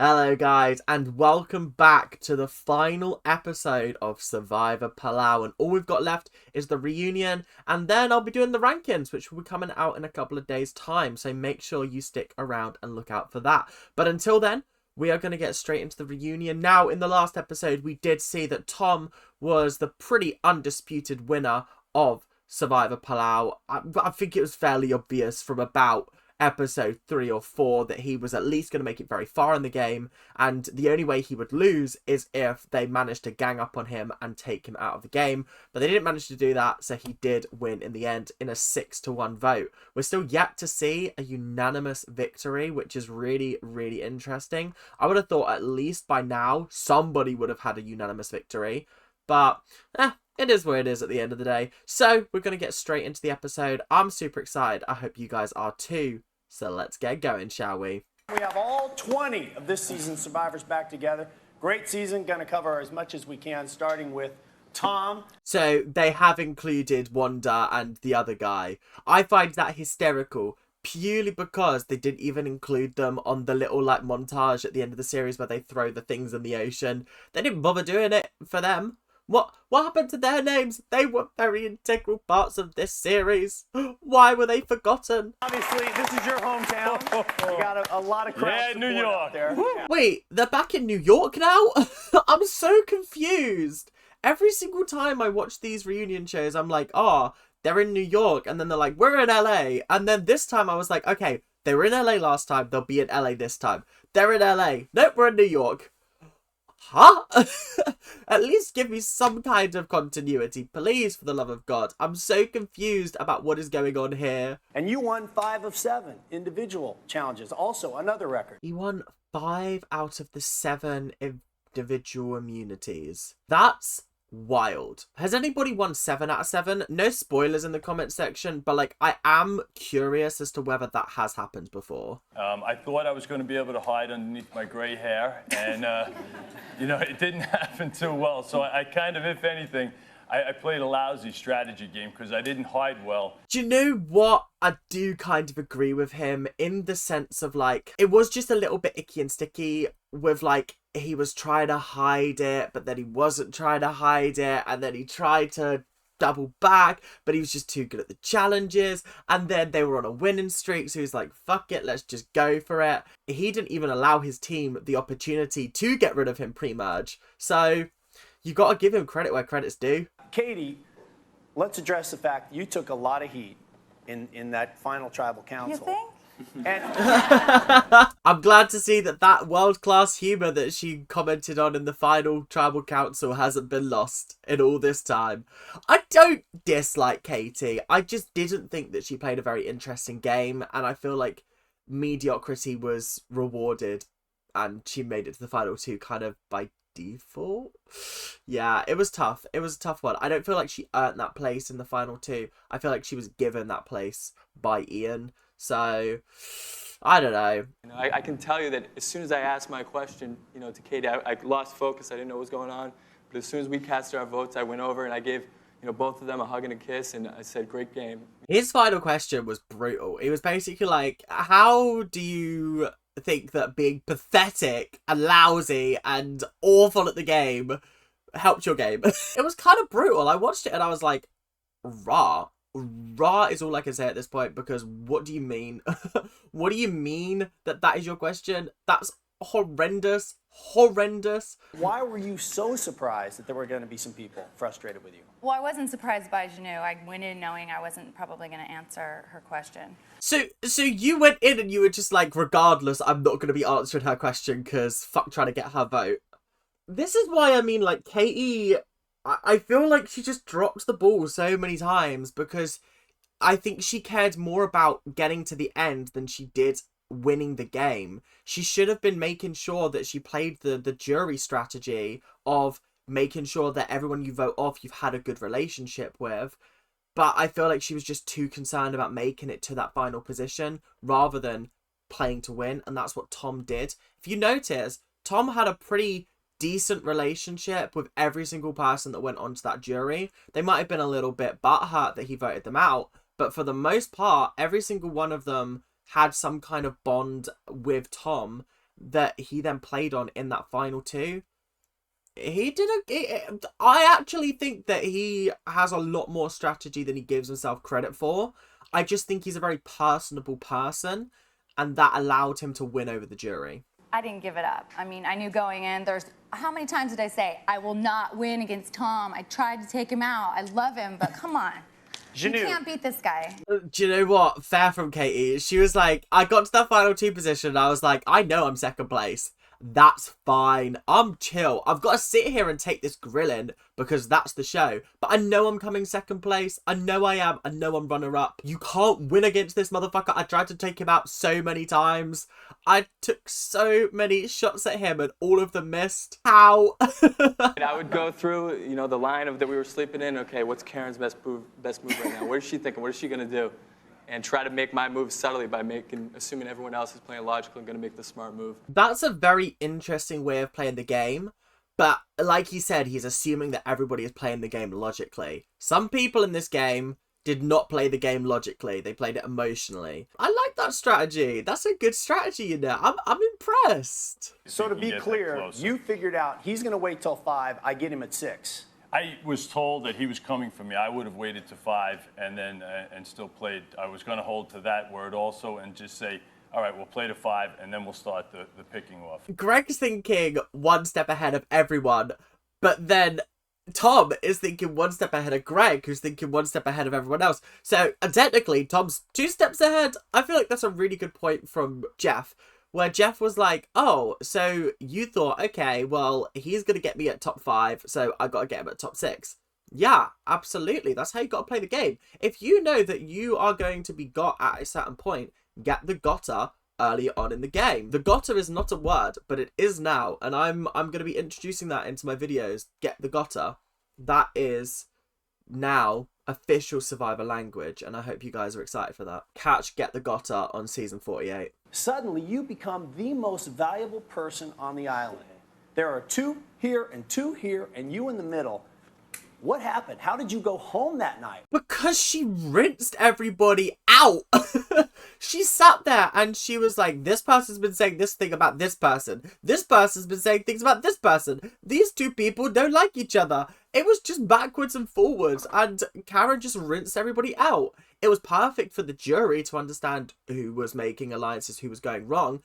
Hello guys, and welcome back to the final episode of Survivor Palau, and all we've got left is the reunion, and then I'll be doing the rankings, which will be coming out in a couple of days time, so make sure you stick around and look out for that. But until then, we are going to get straight into the reunion. Now, in the last episode, we did see that Tom was the pretty undisputed winner of Survivor Palau. I think it was fairly obvious from about episode 3 or 4 that he was at least going to make it very far in the game, and the only way he would lose is if they managed to gang up on him and take him out of the game. But they didn't manage to do that, so he did win in the end in a 6-1 vote. We're still yet to see a unanimous victory, which is really interesting. I would have thought at least by now somebody would have had a unanimous victory, but it is what it is at the end of the day. So we're going to get straight into the episode. I'm super excited. I hope you guys are too. So let's get going, shall we? We have all 20 of this season's survivors back together. Great season. Going to cover as much as we can, starting with Tom. So they have included Wanda and the other guy. I find that hysterical, purely because they didn't even include them on the little like montage at the end of the series where they throw the things in the ocean. They didn't bother doing it for them. What happened to their names? They were very integral parts of this series. Why were they forgotten? Obviously, this is your hometown. You got a lot of crowd support New York out there. Yeah. Wait, they're back in New York now? I'm so confused. Every single time I watch these reunion shows, I'm like, oh, they're in New York. And then they're like, we're in LA. And then this time I was like, okay, they were in LA last time. They'll be in LA this time. They're in LA. Nope, we're in New York. Huh? At least give me some kind of continuity, please, for the love of God. I'm so confused about what is going on here. And you won 5 of 7 individual challenges. Also, another record. He won 5 out of the 7 individual immunities. That's wild. Has anybody won 7 out of 7? No spoilers in the comment section, but like I am curious as to whether that has happened before. I thought I was going to be able to hide underneath my gray hair, and it didn't happen too well. So I kind of, if anything, I played a lousy strategy game because I didn't hide well. Do you know what? I do kind of agree with him in the sense of like, it was just a little bit icky and sticky with like, he was trying to hide it, but then he wasn't trying to hide it, and then he tried to double back, but he was just too good at the challenges, and then they were on a winning streak, so he was like, fuck it, let's just go for it. He didn't even allow his team the opportunity to get rid of him pre-merge, so you gotta give him credit where credit's due. Katie, let's address the fact that you took a lot of heat in that final tribal council. You think? And I'm glad to see that world-class humour that she commented on in the final tribal council hasn't been lost in all this time. I don't dislike Katie. I just didn't think that she played a very interesting game, and I feel like mediocrity was rewarded, and she made it to the final 2 kind of by default. Yeah, it was tough. It was a tough one. I don't feel like she earned that place in the final 2. I feel like she was given that place by Ian. So, I don't know. I can tell you that as soon as I asked my question, to Katie, I lost focus. I didn't know what was going on. But as soon as we cast our votes, I went over and I gave, both of them a hug and a kiss, and I said, "Great game." His final question was brutal. It was basically like, how do you think that being pathetic and lousy and awful at the game helped your game? It was kind of brutal. I watched it and I was like, rah. Rah is all I can say at this point, because what do you mean? What do you mean that is your question? That's horrendous. why were you so surprised that there were going to be some people frustrated with you? Well, I wasn't surprised by Janu. I went in knowing I wasn't probably going to answer her question. So you went in and you were just like, regardless, I'm not going to be answering her question because fuck trying to get her vote. This is why I mean, like, Katie, I feel like she just dropped the ball so many times, because I think she cared more about getting to the end than she did winning the game. She should have been making sure that she played the jury strategy of making sure that everyone you vote off you've had a good relationship with. But I feel like she was just too concerned about making it to that final position rather than playing to win, and that's what Tom did. If you notice, Tom had a pretty decent relationship with every single person that went onto that jury. They might have been a little bit butthurt that he voted them out, but for the most part, every single one of them had some kind of bond with Tom, that he then played on in that final two, I actually think that he has a lot more strategy than he gives himself credit for. I just think he's a very personable person, and that allowed him to win over the jury. I didn't give it up. I mean, I knew going in, how many times did I say, I will not win against Tom. I tried to take him out. I love him, but come on. You can't beat this guy. Do you know what? Fair from Katie. She was like, I got to that final two position, and I was like, I know I'm second place. That's fine. I'm chill. I've got to sit here and take this grilling because that's the show. But I know I'm coming second place. I know I am. I know I'm runner up. You can't win against this motherfucker. I tried to take him out so many times. I took so many shots at him and all of them missed. How? And I would go through, you know, the line of that we were sleeping in. Okay, what's Karen's best move right now? What is she thinking? What is she going to do? And try to make my move subtly by assuming everyone else is playing logical and going to make the smart move. That's a very interesting way of playing the game. But like he said, he's assuming that everybody is playing the game logically. Some people in this game did not play the game logically. They played it emotionally. I like that strategy. That's a good strategy, you know. I'm impressed. So to be clear, you figured out he's going to wait till 5. I get him at 6. I was told that he was coming for me. I would have waited to 5 and then and still played. I was going to hold to that word also and just say, all right, we'll play to 5 and then we'll start the picking off. Greg's thinking one step ahead of everyone, but then Tom is thinking one step ahead of Greg, who's thinking one step ahead of everyone else. So technically, Tom's 2 steps ahead. I feel like that's a really good point from Jeff, where Jeff was like, oh, so you thought, okay, well, he's going to get me at top 5, so I got to get him at top 6. Yeah, absolutely. That's how you got to play the game. If you know that you are going to be got at a certain point, get the gotta early on in the game. The gotta is not a word, but it is now, and I'm going to be introducing that into my videos. Get the gotta. That is now official Survivor language, and I hope you guys are excited for that. Catch Get the Gotta on season 48. Suddenly, you become the most valuable person on the island. There are 2 here and 2 here, and you in the middle. What happened? How did you go home that night? Because she rinsed everybody out. She sat there and she was like, this person's been saying this thing about this person. This person's been saying things about this person. These 2 people don't like each other. It was just backwards and forwards, and Karen just rinsed everybody out. It was perfect for the jury to understand who was making alliances, who was going wrong.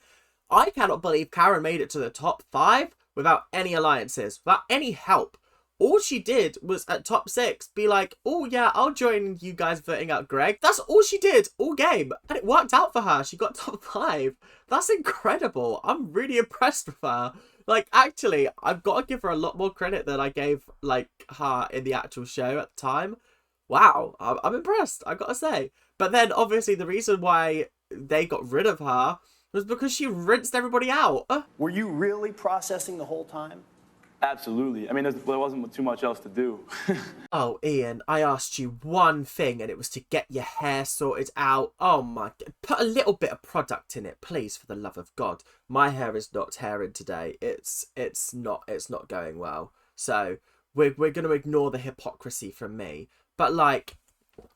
I cannot believe Karen made it to the top 5 without any alliances, without any help. All she did was at top 6 be like, oh yeah, I'll join you guys voting out Greg. That's all she did all game. And it worked out for her. She got top 5. That's incredible. I'm really impressed with her. Like, actually, I've got to give her a lot more credit than I gave, like, her in the actual show at the time. Wow, I'm impressed, I gotta say. But then, obviously, the reason why they got rid of her was because she rinsed everybody out. Were you really processing the whole time? Absolutely. I mean, there wasn't too much else to do. Oh, Ian, I asked you one thing, and it was to get your hair sorted out. Oh my God. Put a little bit of product in it, please, for the love of God. My hair is not tearing today. It's not going well. So we're going to ignore the hypocrisy from me. But like,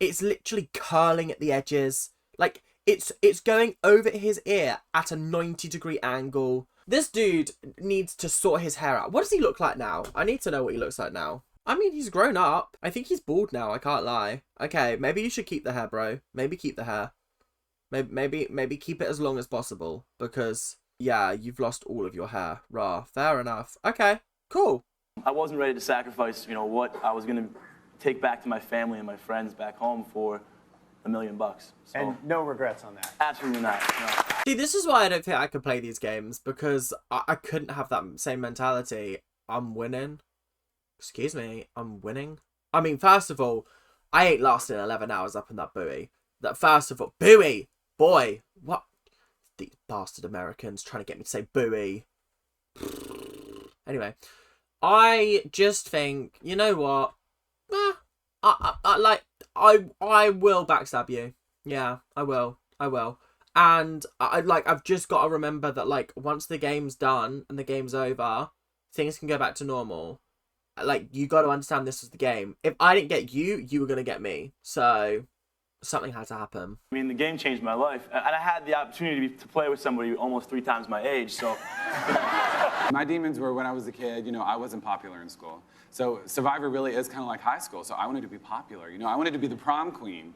it's literally curling at the edges. Like, it's going over his ear at a 90-degree angle. This dude needs to sort his hair out. What does he look like now? I need to know what he looks like now. I mean, he's grown up. I think he's bald now. I can't lie. Okay, maybe you should keep the hair, bro. Maybe keep the hair. Maybe keep it as long as possible. Because, yeah, you've lost all of your hair. Rah, fair enough. Okay, cool. I wasn't ready to sacrifice, you know, what I was going to take back to my family and my friends back home for $1 million. So, And no regrets on that? absolutely not. No. See, this is why I don't think I could play these games, because I couldn't have that same mentality. I'm winning. Excuse me, I'm winning. I mean, first of all, I ain't lasting 11 hours up in that buoy. First of all, buoy! Boy, what? These bastard Americans trying to get me to say buoy. Anyway, I just think, you know what? I will backstab you. Yeah, I will. And I've just got to remember that, like, once the game's done and the game's over, things can go back to normal. Like, you got to understand this is the game. If I didn't get you, you were going to get me. So, Something had to happen. I mean, the game changed my life, and I had the opportunity to play with somebody almost 3 times my age, so. My demons were when I was a kid, I wasn't popular in school. So Survivor really is kind of like high school, so I wanted to be popular, I wanted to be the prom queen.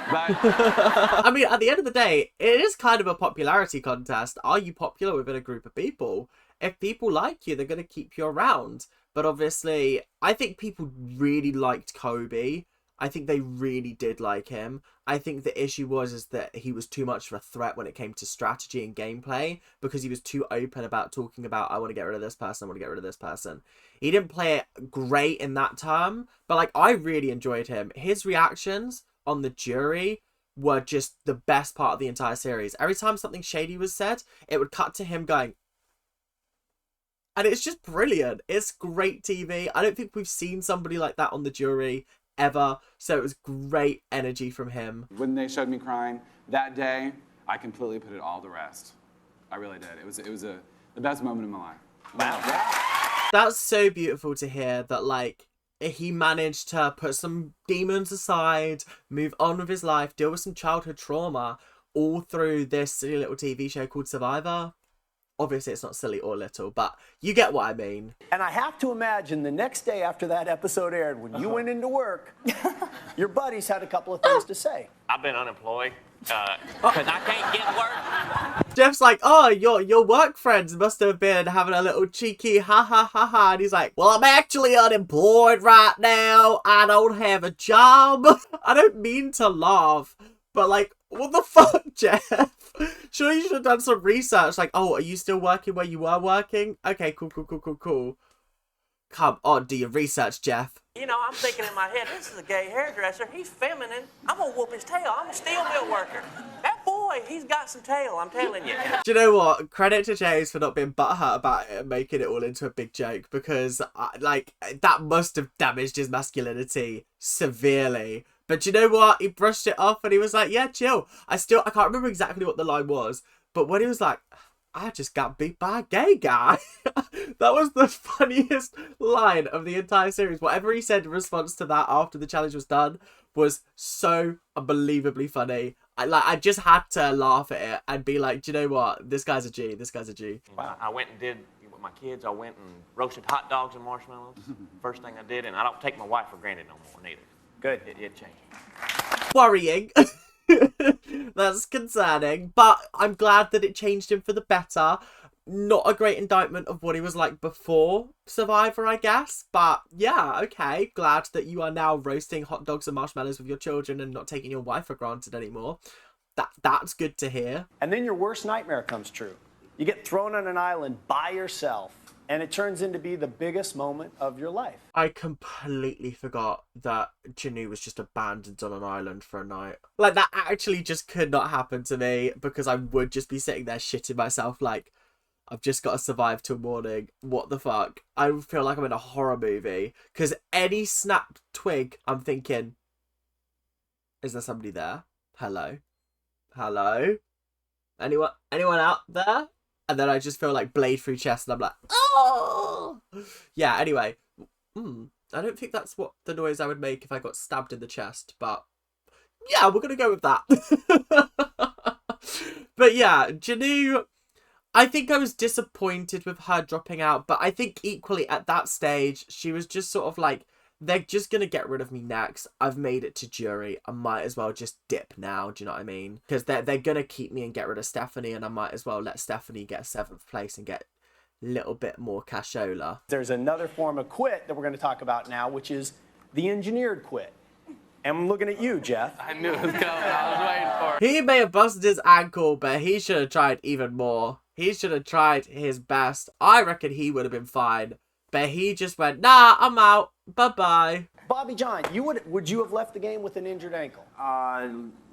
But I mean, at the end of the day, it is kind of a popularity contest. Are you popular within a group of people? If people like you, they're going to keep you around. But obviously, I think people really liked Kobe. I think they really did like him. I think the issue is that he was too much of a threat when it came to strategy and gameplay, because he was too open about talking about, I want to get rid of this person, I want to get rid of this person. He didn't play it great in that term, but like, I really enjoyed him. His reactions on the jury were just the best part of the entire series. Every time something shady was said, it would cut to him going, and it's just brilliant. It's great TV. I don't think we've seen somebody like that on the jury ever, so it was great energy from him. when they showed me crying that day, I completely put it all to rest. I really did. It was the best moment of my life. Wow. That's so beautiful to hear that, like, he managed to put some demons aside, move on with his life, deal with some childhood trauma, all through this silly little TV show called Survivor. Obviously, it's not silly or little, but you get what I mean. And I have to imagine the next day after that episode aired, when you went into work, your buddies had a couple of things to say. I've been unemployed because I can't get work. Jeff's like, oh, your work friends must have been having a little cheeky ha ha ha ha. And he's like, well, I'm actually unemployed right now. I don't have a job. I don't mean to laugh, but like, what the fuck, Jeff? Sure, you should have done some research. Like, oh, are you still working where you were working? Okay, cool. Come on, do your research, Jeff. You know, I'm thinking in my head, this is a gay hairdresser. He's feminine. I'm going to whoop his tail. I'm a steel mill worker. That boy, he's got some tail, I'm telling you. Do you know what? Credit to James for not being butthurt about it and making it all into a big joke, because, like, that must have damaged his masculinity severely. But you know what? He brushed it off and he was like, yeah, chill. I can't remember exactly what the line was, but when he was like, I just got beat by a gay guy. That was the funniest line of the entire series. Whatever he said in response to that after the challenge was done was so unbelievably funny. I just had to laugh at it and be like, do you know what? This guy's a G. This guy's a G. Wow. I went and did, with my kids, I went and roasted hot dogs and marshmallows. First thing I did, and I don't take my wife for granted no more, neither. Good. It changed. Worrying. That's concerning, but I'm glad that it changed him for the better. Not a great indictment of what he was like before Survivor, I guess, but yeah, okay, glad that you are now roasting hot dogs and marshmallows with your children and not taking your wife for granted anymore. That's good to hear. And then your worst nightmare comes true. You get thrown on an island by yourself, and it turns into be the biggest moment of your life. I completely forgot that GOOOO was just abandoned on an island for a night. Like, that actually just could not happen to me, because I would just be sitting there shitting myself like, I've just got to survive till morning. What the fuck? I feel like I'm in a horror movie, because any snapped twig, I'm thinking, is there somebody there? Hello? Anyone out there? And then I just feel like blade through chest and I'm like, oh! Yeah, anyway. I don't think that's what the noise I would make if I got stabbed in the chest, but yeah, we're going to go with that. But yeah, GOOOO, I think I was disappointed with her dropping out, but I think equally at that stage, she was just sort of like, they're just going to get rid of me next. I've made it to jury. I might as well just dip now. Do you know what I mean? Because they're going to keep me and get rid of Stephanie, and I might as well let Stephanie get 7th place and get a little bit more cashola. There's another form of quit that we're going to talk about now, which is the engineered quit. And I'm looking at you, Jeff. I knew it was coming. I was waiting for it. He may have busted his ankle, but he should have tried even more. He should have tried his best. I reckon he would have been fine. But he just went, nah, I'm out. Bye-bye. Bobby John, would you have left the game with an injured ankle?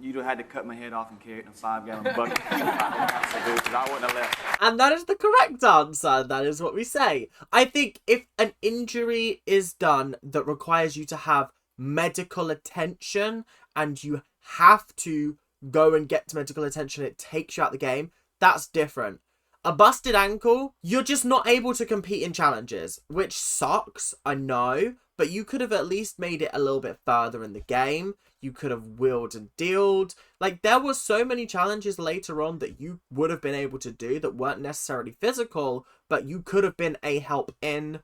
You'd have had to cut my head off and carry it in a 5-gallon bucket. I wouldn't have left. And that is the correct answer. That is what we say. I think if an injury is done that requires you to have medical attention and you have to go and get to medical attention, it takes you out the game, that's different. A busted ankle, you're just not able to compete in challenges, which sucks, I know, but but you could have at least made it a little bit further in the game. You could have wheeled and dealed. Like, there were so many challenges later on that you would have been able to do that weren't necessarily physical, but you could have been a help in.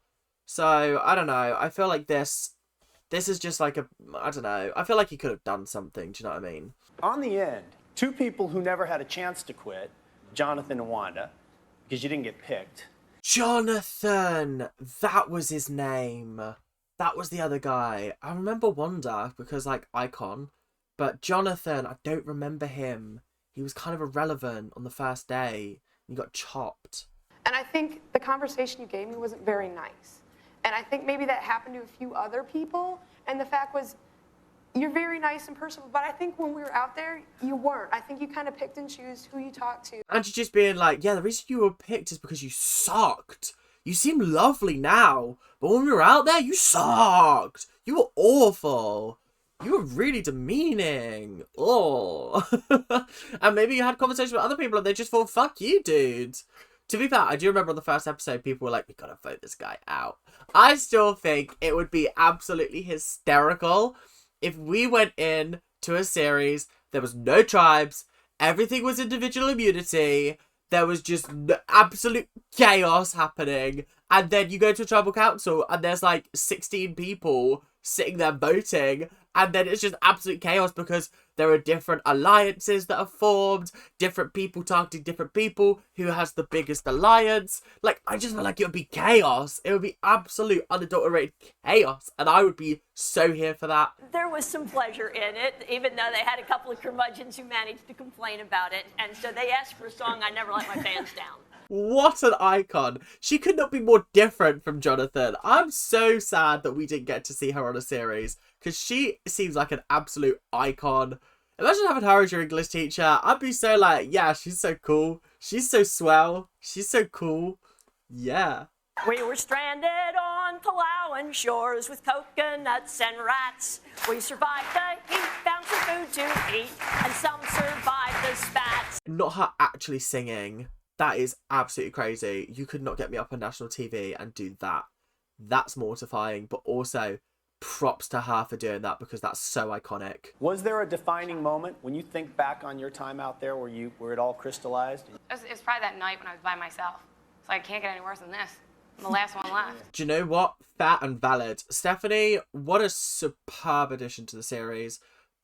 So, I don't know. I feel like this is just like I don't know. I feel like he could have done something. Do you know what I mean? On the end, two people who never had a chance to quit, Jonathan and Wanda, because you didn't get picked. Jonathan! That was his name. That was the other guy. I remember Wanda because, like, icon. But Jonathan, I don't remember him. He was kind of irrelevant on the first day. He got chopped. And I think the conversation you gave me wasn't very nice. And I think maybe that happened to a few other people. And the fact was, you're very nice and personable, but I think when we were out there, you weren't. I think you kind of picked and choose who you talked to. And you just being like, yeah, the reason you were picked is because you sucked. You seem lovely now, but when we were out there, you sucked. You were awful. You were really demeaning. Oh. And maybe you had conversations with other people and they just thought, fuck you, dude. To be fair, I do remember on the first episode, people were like, we gotta vote this guy out. I still think it would be absolutely hysterical if we went in to a series, there was no tribes, everything was individual immunity, there was just absolute chaos happening, and then you go to a tribal council and there's like 16 people sitting there voting, and then it's just absolute chaos because there are different alliances that are formed, different people targeting different people, who has the biggest alliance. Like, I just feel like it would be chaos. It would be absolute unadulterated chaos, and I would be so here for that. There was some pleasure in it, even though they had a couple of curmudgeons who managed to complain about it, and so they asked for a song, I Never Let My Fans Down. What an icon. She could not be more different from Jonathan. I'm so sad that we didn't get to see her on a series, because she seems like an absolute icon. Imagine having her as your English teacher. I'd be so like, yeah, she's so cool. She's so swell. She's so cool. Yeah. We were stranded on Palau shores with coconuts and rats. We survived the heat, found some food to eat, and some survived the spats. Not her actually singing. That is absolutely crazy. You could not get me up on national TV and do that. That's mortifying, but also props to her for doing that because that's so iconic. Was there a defining moment when you think back on your time out there where it all crystallized? It's probably that night when I was by myself. So I can't get any worse than this. I'm the last one left. Do you know what? Fair and valid. Stephanie, what a superb addition to the series.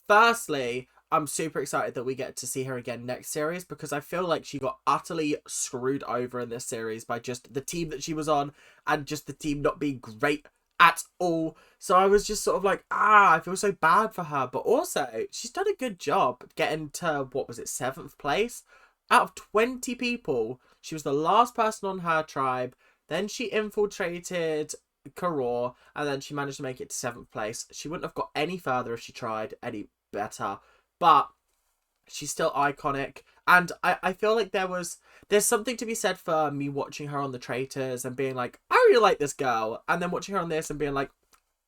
Firstly, I'm super excited that we get to see her again next series because I feel like she got utterly screwed over in this series by just the team that she was on and just the team not being great at all. So I was just sort of like, I feel so bad for her. But also, she's done a good job getting to, what was it, 7th place? Out of 20 people, she was the last person on her tribe. Then she infiltrated GOOOO, and then she managed to make it to 7th place. She wouldn't have got any further if she tried any better. But she's still iconic. And I feel like there's something to be said for me watching her on the Traitors and being like, I really like this girl. And then watching her on this and being like,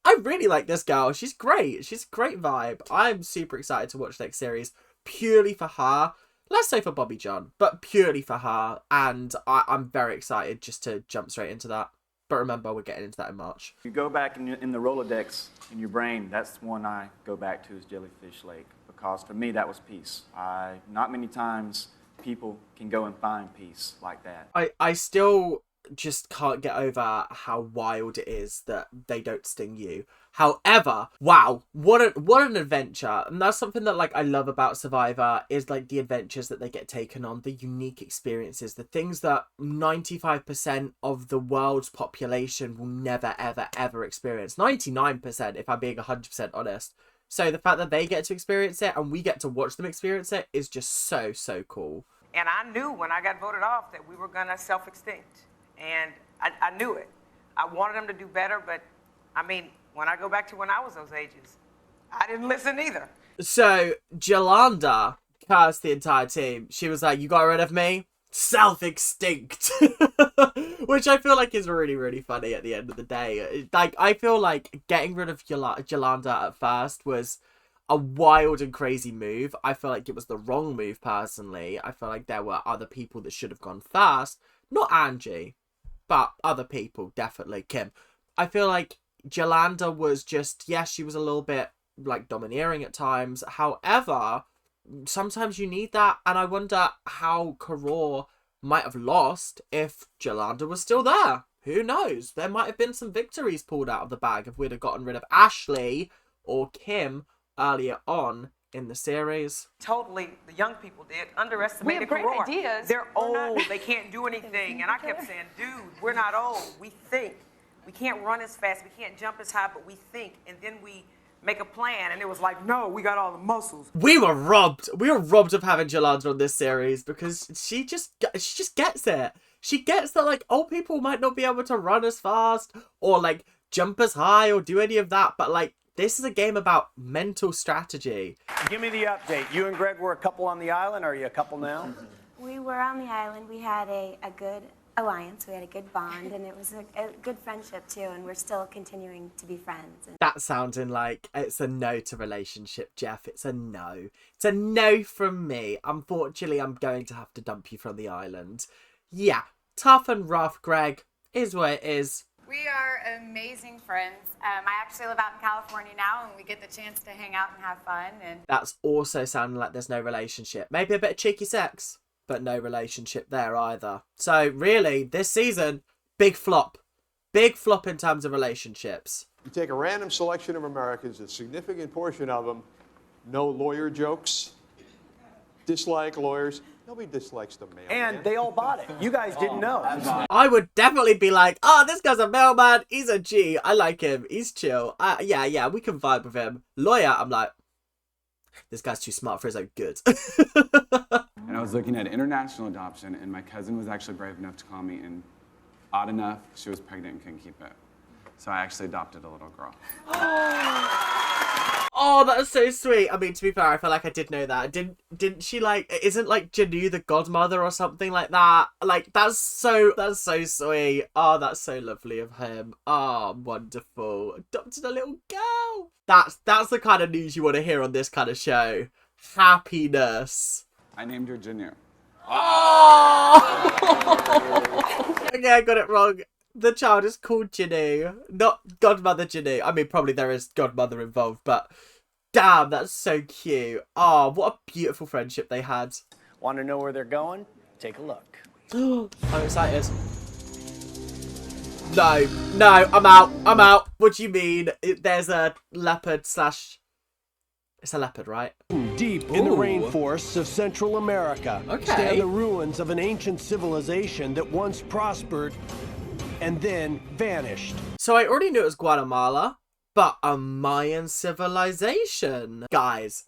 I really like this girl. She's great. She's a great vibe. I'm super excited to watch next series purely for her. Less so for Bobby John, but purely for her. And I'm very excited just to jump straight into that. But remember, we're getting into that in March. You go back in the Rolodex in your brain, that's one I go back to is Jellyfish Lake. Because for me, that was peace. Not many times people can go and find peace like that. I still just can't get over how wild it is that they don't sting you. However, wow, what an adventure. And that's something that like I love about Survivor is like the adventures that they get taken on, the unique experiences, the things that 95% of the world's population will never, ever, ever experience. 99% if I'm being 100% honest. So the fact that they get to experience it and we get to watch them experience it is just so, so cool. And I knew when I got voted off that we were going to self-extinct. And I knew it. I wanted them to do better, but I mean, when I go back to when I was those ages, I didn't listen either. So Jolanda cursed the entire team. She was like, you got rid of me? Self-extinct. Which I feel like is really, really funny at the end of the day. Like, I feel like getting rid of Jolanda at first was a wild and crazy move. I feel like it was the wrong move, personally. I feel like there were other people that should have gone first. Not Angie, but other people, definitely. Kim. I feel like Yolanda was just, yes, she was a little bit like domineering at times. However, sometimes you need that, and I wonder how Karor might have lost if Yolanda was still there. Who knows? There might have been some victories pulled out of the bag if we'd have gotten rid of Ashley or Kim earlier on in the series. Totally, the young people did underestimate We have great Karor. ideas. They're We're old. not- They can't do anything. And I kept saying, dude, we're not old. We think. We can't run as fast. We can't jump as high, but we think. And then we make a plan. And it was like, no, we got all the muscles. We were robbed. We were robbed of having Yolanda on this series because she just gets it. She gets that, like, old people might not be able to run as fast or, like, jump as high or do any of that. But, like, this is a game about mental strategy. Give me the update. You and Greg were a couple on the island. Are you a couple now? We were on the island. We had a good alliance. We had a good bond, and it was a good friendship, too, and we're still continuing to be friends. That sounding like it's a no to relationship, Jeff. It's a no. It's a no from me. Unfortunately, I'm going to have to dump you from the island. Yeah, tough and rough, Greg, is what it is. We are amazing friends. I actually live out in California now, and we get the chance to hang out and have fun. And That's also sounding like there's no relationship. Maybe a bit of cheeky sex, but no relationship there either. So really, this season, big flop. Big flop in terms of relationships. You take a random selection of Americans, a significant portion of them, no lawyer jokes, dislike lawyers. Nobody dislikes the mailman. And they all bought it. You guys didn't know. I would definitely be like, oh, this guy's a mailman. He's a G. I like him. He's chill. Yeah, we can vibe with him. Lawyer, I'm like, this guy's too smart for his own good. And I was looking at international adoption, and my cousin was actually brave enough to call me, and odd enough, she was pregnant and couldn't keep it. So I actually adopted a little girl. Oh, that's so sweet. I mean, to be fair, I feel like I did know that. Didn't she, like, isn't, like, Janu the godmother or something like that? Like, that's so sweet. Oh, that's so lovely of him. Oh, wonderful. Adopted a little girl. That's the kind of news you want to hear on this kind of show. Happiness. I named her Janu. Oh! Okay, I got it wrong. The child is called Janu, not Godmother Janu. I mean, probably there is Godmother involved, but damn, that's so cute. Oh, what a beautiful friendship they had. Want to know where they're going? Take a look. I'm excited. No, I'm out. What do you mean? There's a leopard slash... It's a leopard, right? Deep in the rainforests of Central America stand the ruins of an ancient civilization that once prospered and then vanished. So I already knew it was Guatemala, but a Mayan civilization. Guys,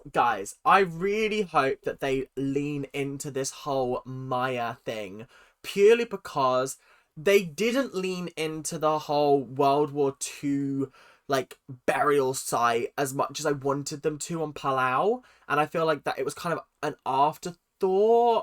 I really hope that they lean into this whole Maya thing, purely because they didn't lean into the whole World War II like burial site as much as I wanted them to on Palau, and I feel like that it was kind of an afterthought.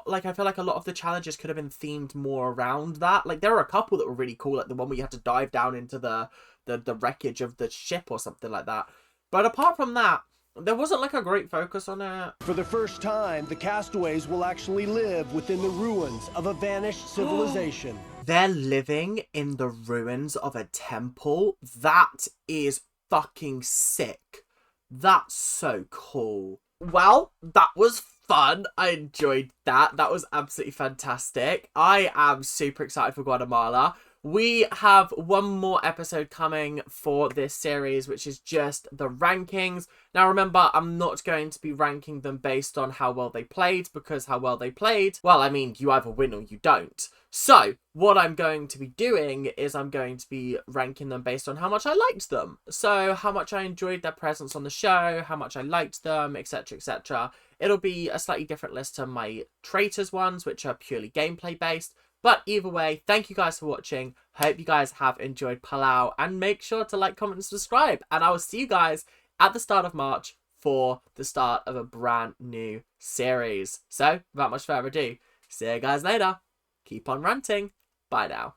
Like, I feel like a lot of the challenges could have been themed more around that. Like, there were a couple that were really cool, like the one where you had to dive down into the wreckage of the ship or something like that. But apart from that, there wasn't like a great focus on it. For the first time, the castaways will actually live within the ruins of a vanished civilization. They're living in the ruins of a temple. That is fucking sick. That's so cool. Well, that was fun. I enjoyed that. That was absolutely fantastic. I am super excited for Guatemala. We have one more episode coming for this series, which is just the rankings. Now, remember, I'm not going to be ranking them based on how well they played, because how well they played, well, I mean, you either win or you don't. So, what I'm going to be doing is I'm going to be ranking them based on how much I liked them. So, how much I enjoyed their presence on the show, how much I liked them, etc, etc. It'll be a slightly different list to my Traitors ones, which are purely gameplay based. But either way, thank you guys for watching. Hope you guys have enjoyed Palau. And make sure to like, comment, and subscribe. And I will see you guys at the start of March for the start of a brand new series. So, without much further ado, see you guys later. Keep on ranting. Bye now.